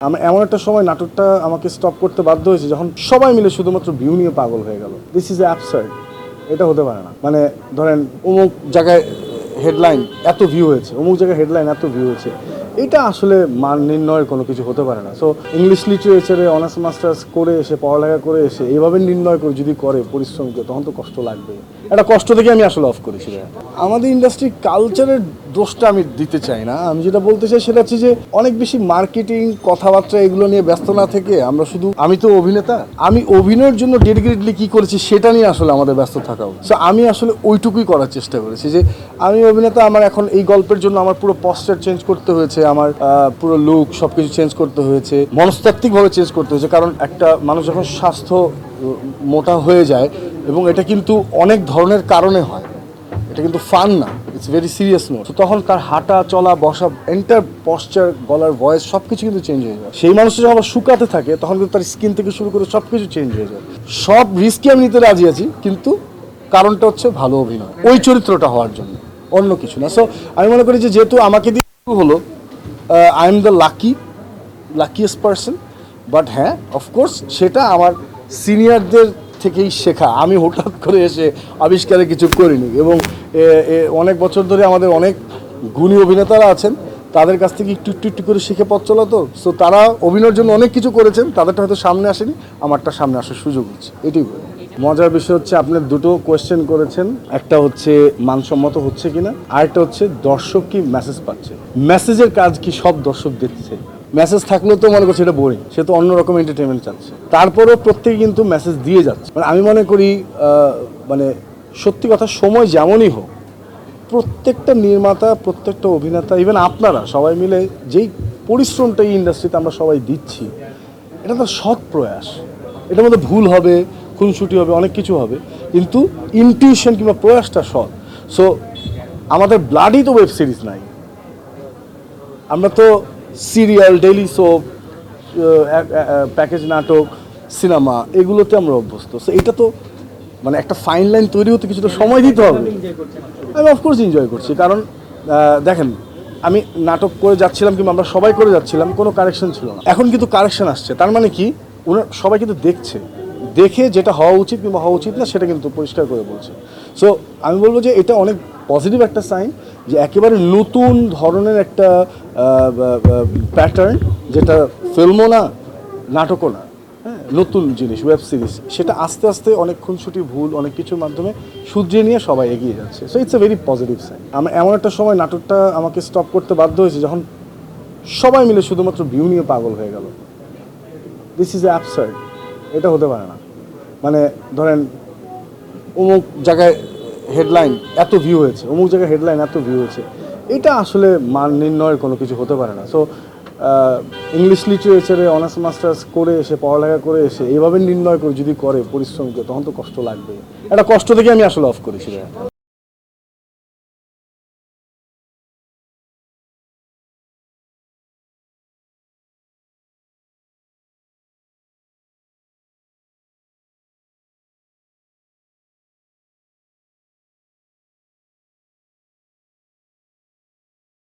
এমন একটা সময় নাটকটা আমাকে স্টপ করতে বাধ্য হয়েছে যখন সবাই মিলে শুধুমাত্র ভিউ নিয়ে পাগল হয়ে গেল। This is absurd. এটা হতে পারে না। মানে ধরেন অমুক জায়গায় হেডলাইন এত ভিউ হয়েছে, অমুক জায়গায় হেডলাইন এত ভিউ হয়েছে, এটা আসলে মান নির্ণয়ের কোনো কিছু হতে পারে না। সো ইংলিশ লিটারেচারে অনার্স মাস্টার্স করে এসে পড়ালেখা করে এসে এইভাবে নির্ণয় করে যদি করে পরিশ্রমকে, তখন তো কষ্ট লাগবে। একটা কষ্ট থেকে আমি আসলে অফ করেছি। আমাদের ইন্ডাস্ট্রি কালচারের দোষটা আমি দিতে চাই না। আমি যেটা বলতে চাই সেটা হচ্ছে যে অনেক বেশি মার্কেটিং কথাবার্তা এগুলো নিয়ে ব্যস্ত না থেকে আমরা শুধু, আমি তো অভিনেতা, আমি অভিনয়ের জন্য ডেডিকেটলি কি করেছি সেটা নিয়ে আসলে আমাদের ব্যস্ত থাকা উচিত। সো আমি আসলে ওইটুকুই করার চেষ্টা করেছি যে আমি অভিনেতা, আমার এখন এই গল্পের জন্য আমার পুরো পস্টার চেঞ্জ করতে হয়েছে, আমার পুরো লুক সব কিছু চেঞ্জ করতে হয়েছে, মনস্তাত্ত্বিকভাবে চেঞ্জ করতে হয়েছে। কারণ একটা মানুষ যখন স্বাস্থ্য মোটা হয়ে যায়, এবং এটা কিন্তু অনেক ধরনের কারণে হয়, এটা কিন্তু ফান না, ইটস ভেরি সিরিয়াস নোট। তো তখন তার হাঁটা চলা বসা এন্টার পশ্চার গলার ভয়েস সব কিছু কিন্তু চেঞ্জ হয়ে যায়। সেই মানুষটা যখন শুকাতে থাকে তখন কিন্তু তার স্কিন থেকে শুরু করে সব কিছু চেঞ্জ হয়ে যায়। সব রিস্কই আমি নিতে রাজি আছি, কিন্তু কারণটা হচ্ছে ভালো অভিনয়, ওই চরিত্রটা হওয়ার জন্য, অন্য কিছু না। সো আমি মনে করি যে যেহেতু আমাকে দিয়ে হলো, I am the luckiest person. But হ্যাঁ, অফকোর্স সেটা আমার সিনিয়রদের থেকেই শেখা। আমি হঠাৎ করে এসে আবিষ্কারে কিছু করিনি, এবং অনেক বছর ধরে আমাদের অনেক গুণী অভিনেতারা আছেন, তাদের কাছ থেকে একটু একটু একটু করে শিখে পথ চলা। তো সো তারা অভিনয়ের জন্য অনেক কিছু করেছেন, তাদেরটা হয়তো সামনে আসেনি, আমারটা সামনে আসার সুযোগ হচ্ছে। এটাই বলি। মজার বিষয় হচ্ছে আপনি দুটো কোয়েশ্চেন করেছেন, একটা হচ্ছে মানসম্মত হচ্ছে কিনা, আরেকটা হচ্ছে দর্শক কি মেসেজ পাচ্ছে। মেসেজের কাজ কি সব দর্শক দেখছে? মেসেজ থাকলেও তো মনে করছে এটা বোরিং, সে তো অন্যরকম এন্টারটেনমেন্ট চাচ্ছে। তারপরেও প্রত্যেকে কিন্তু মেসেজ দিয়ে যাচ্ছে। মানে আমি মনে করি মানে সত্যি কথা, সময় যেমনই হোক, প্রত্যেকটা নির্মাতা, প্রত্যেকটা অভিনেতা, ইভেন আপনারা সবাই মিলে যেই পরিশ্রমটা এই ইন্ডাস্ট্রিতে আমরা সবাই দিচ্ছি, এটা তো সৎ প্রয়াস। এটার মধ্যে ভুল হবে, খুনসুটি হবে, অনেক কিছু হবে, কিন্তু ইনটিউশন কিংবা প্রয়াসটা সৎ। সো আমাদের ব্লাডই তো ওয়েব সিরিজ নাই, আমরা তো সিরিয়াল, ডেইলি সোপ, প্যাকেজ নাটক, সিনেমা, এগুলোতে আমরা অভ্যস্ত। সো এটা তো মানে একটা ফাইন লাইন তৈরি হতে কিছুটা সময় দিতে হবে। আমি অফকোর্স এনজয় করছি, কারণ দেখেন, আমি নাটক করে যাচ্ছিলাম কিংবা আমরা সবাই করে যাচ্ছিলাম, কোনো কারেকশন ছিল না। এখন কিন্তু কারেকশন আসছে, তার মানে কি ওনার সবাই কিন্তু দেখছে, দেখে যেটা হওয়া উচিত কিংবা হওয়া উচিত না সেটা কিন্তু পরিষ্কার করে বলছে। সো আমি বলবো যে এটা অনেক পজিটিভ একটা সাইন, যে একেবারে নতুন ধরনের একটা প্যাটার্ন, যেটা ফিল্মও না, নাটকও না, হ্যাঁ, নতুন জিনিস, ওয়েব সিরিজ, সেটা আস্তে আস্তে অনেক খুনসুটি, ভুল, অনেক কিছুর মাধ্যমে শুধরিয়ে নিয়ে সবাই এগিয়ে যাচ্ছে। So it's a very positive sign. এমন একটা সময় নাটকটা আমাকে স্টপ করতে বাধ্য হয়েছে যখন সবাই মিলে শুধুমাত্র ভিউ নিয়ে পাগল হয়ে গেল। This is absurd. এটা হতে পারে না। মানে ধরেন অমুক জায়গায় হেডলাইন এত ভিউ হয়েছে, অমুক জায়গায় হেডলাইন এত ভিউ হয়েছে, এটা আসলে মান নির্ণয়ের কোনো কিছু হতে পারে না। সো ইংলিশ লিটারেচারে অনার্স মাস্টার্স করে এসে পড়ালেখা করে এসে এইভাবে নির্ণয় করে যদি করে পরিশ্রমকে, তখন তো কষ্ট লাগবে। একটা কষ্ট থেকে আমি আসলে অফ করেছি।